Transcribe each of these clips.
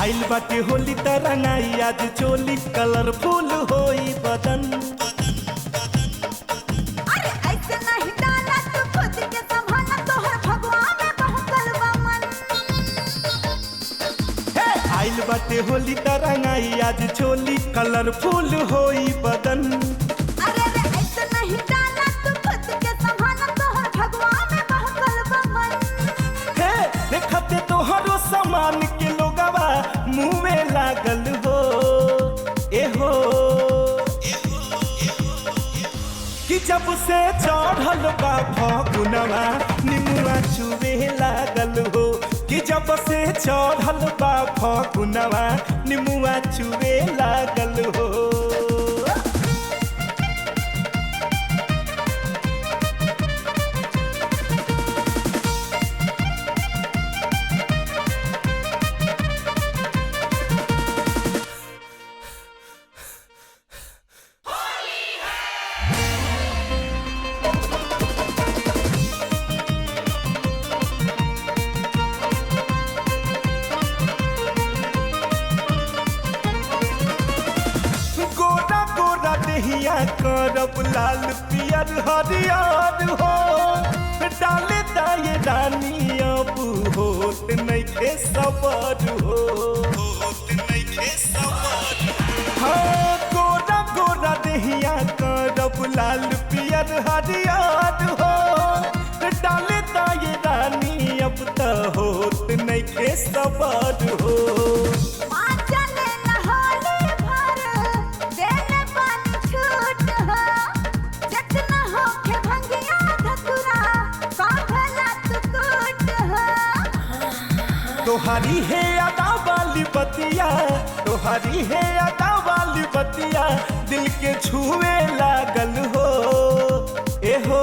आइल बाटे होली तरंगाई आज चोली कलरफुल होई बदन। अरे ऐसे नहीं डाला तू खुद के संभाला तोहर भगवान में बहकल बा मन। आइल बाटे होली तरंगाई आज चोली कलरफुल होई बदन। अरे रे ऐसे नहीं डाला तू खुद के संभाला तोहर भगवान में बहकल बा मन। देखते तोहरो सामान के लोगवा मुँह में लागल हो ए हो कि जब से चढ़ल बा फगुनवा निमुआ चुवे लागल हो कि जब से चढ़ल बा फगुनवा निमुआ चुवे लागल हो। गोरा गोरा देहिया करब लाल पियर हरियर हो डाले दाए रानी अब होत नइखे सबर हो। हाँ गोरा गोरा देहिया करब लाल पियर हरियर हो डाले दाए रानी अब त होत नइखे सबर हो। तोहारी है अदा वाली बतिया तोहारी है अदा वाली बतिया दिल के छुए लागल हो ए हो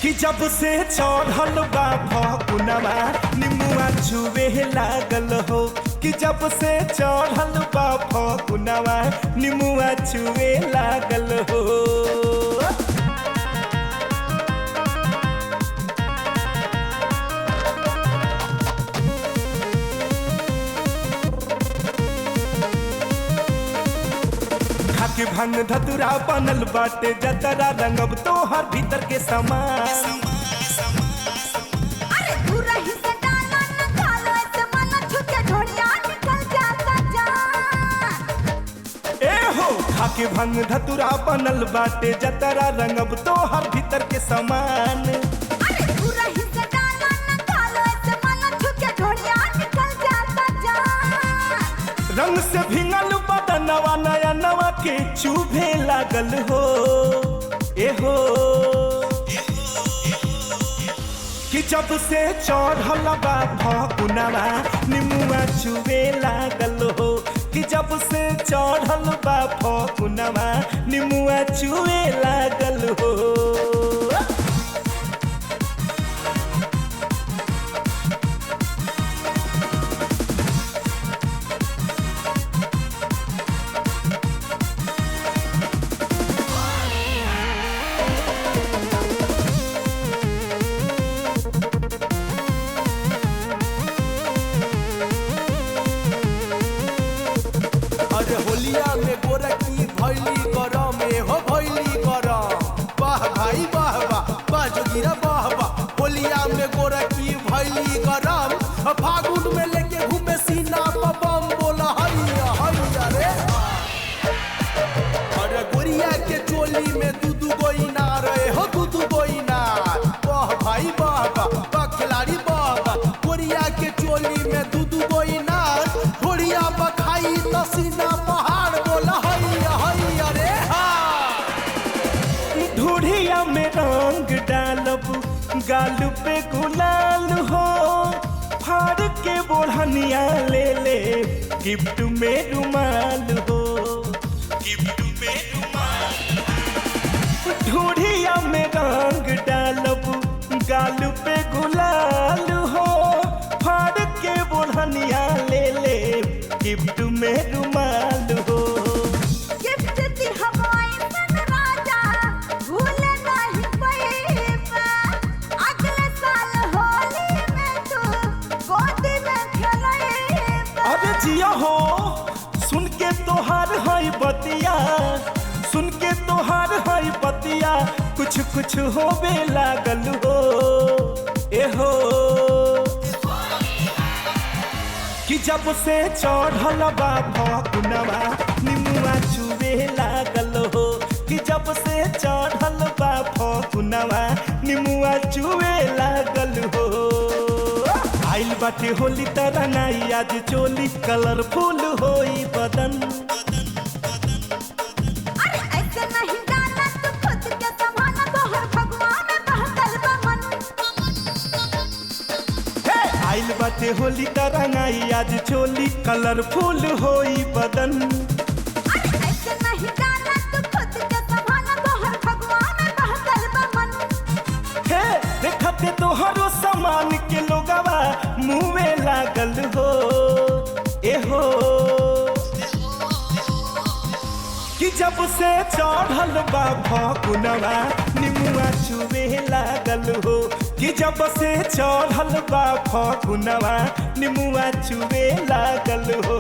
कि जब से चढ़ल बा फगुनवा निमुआ छुए लागल हो कि जब से चढ़ल बा फगुनवा निमुआ छुए लागल हो। के भंग धतुरा बनल बाटे जतरा रंगब तोहर भीतर के समान। अरे तू रही से डाला न खालो ऐसे मन छुके ढोड़िया निकल जाता जान। ए हो खाके भंग धतुरा बनल बाटे जतरा रंगब तोहर भीतर के समान। अरे तू रही से डाला न खालो ऐसे मन छुके ढोड़िया निकल जाता जान। रंग से भिंगल बदनवा नया नवा के चुभे लागल हो ए हो कि जब से चढ़ल बा फगुनवा निमुआ चुवे लागल हो कि जब से चढ़ल बा फगुनवा निमुआ चुवे लागल हो। अरे होलिया में गोरखी भैली गरम हो भैली गरम वाह भाई वाह वाह वाह जोगिरा वाह वाह। होलिया में गोरखी भैली गरम फागुन में लेके घूमे सीना पर बम बोला हैया हैया रे। अरे गोरिया के चोली में दूधू गोई ना रहे हो दूधू गोई ना वाह भाई वाह वाह वाह खिलाड़ी वाह वाह। गोरिया के चोली में दूधू गोई ना घोड़िया बखाई तसीना पहाड़ बोला हैया हैया रे। ढूढ़िया में रंग डालब गाल पे गुलाल हो फाड़ के बोढ़निया ले ले गिफ्ट में रुमाल हो गिफ्ट में रुमाल। तोहार है बतिया, सुन के तोहार है बतिया, कुछ कुछ होवे लागल हो ए हो। कि जब से चढ़ल बा फगुनवा निमुआ चुवे लागल हो, कि जब से चढ़ल बा फगुनवा निमुआ चुवे लागल हो। आइल बाटे होली तरंगाई आज चोली कलरफुल होई बदन। अरे ऐसे नहीं जाना तू खुद के संभाला, तोहर भगवा में बहकल बा मन। हे आइल बाटे होली तरंगाई आज चोली कलरफुल होई बदन। अरे ऐसे नहीं जाना तू खुद के संभाला, तोहर भगवा में बहकल बा मन। हे देखते तोहरो सामान के लोगवा मुँहे लागल हो ए हो। कि जब से चढ़ल बा फगुनवा निमुआ चुवे लागल हो, कि जब से चढ़ल बा फगुनवा निमुआ चुवे लागल हो।